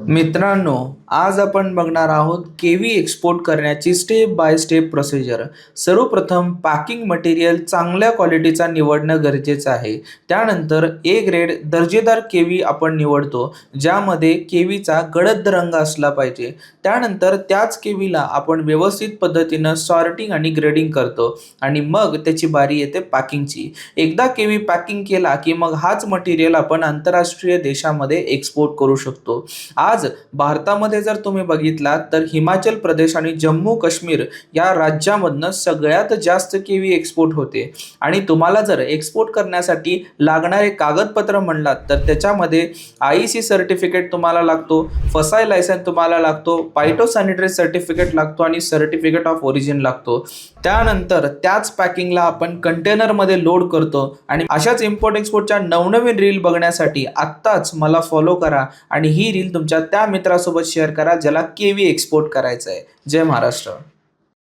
मित्रांनो, आज आपण बघणार आहोत केवी एक्सपोर्ट करण्याची स्टेप बाय स्टेप प्रोसिजर. सर्वप्रथम पॅकिंग मटेरियल चांगल्या क्वालिटीचा निवडणं गरजेचं आहे. त्यानंतर ए ग्रेड दर्जेदार केवी आपण निवडतो, ज्यामध्ये केवीचा गडद रंग असला पाहिजे. त्यानंतर त्याच केवीला आपण व्यवस्थित पद्धतीनं सॉर्टिंग आणि ग्रेडिंग करतो आणि मग त्याची बारी येते पॅकिंगची. एकदा केवी पॅकिंग केला की मग हाच मटेरियल आपण आंतरराष्ट्रीय देशामध्ये एक्सपोर्ट करू शकतो. आज भारतामध्ये जर तुम्ही बघितलात तर हिमाचल प्रदेश आणि जम्मू काश्मीर या राज्यामधनं सगळ्यात जास्त केवी एक्सपोर्ट होते. आणि तुम्हाला जर एक्सपोर्ट करण्यासाठी लागणारे कागदपत्र म्हणलात तर त्याच्यामध्ये IEC सर्टिफिकेट तुम्हाला लागतो, फसाई लायसन तुम्हाला लागतो, फायटोसॅनिटरी सर्टिफिकेट लागतो आणि सर्टिफिकेट ऑफ ओरिजिन लागतो. त्यानंतर त्याच पॅकिंगला आपण कंटेनरमध्ये लोड करतो. आणि अशाच इम्पोर्ट एक्सपोर्टच्या नवनवीन रील बघण्यासाठी आत्ताच मला फॉलो करा आणि ही रील तुमच्या त्या मित्रासोबत शेअर करा ज्याला केवी एक्सपोर्ट करायचं आहे. जय महाराष्ट्र.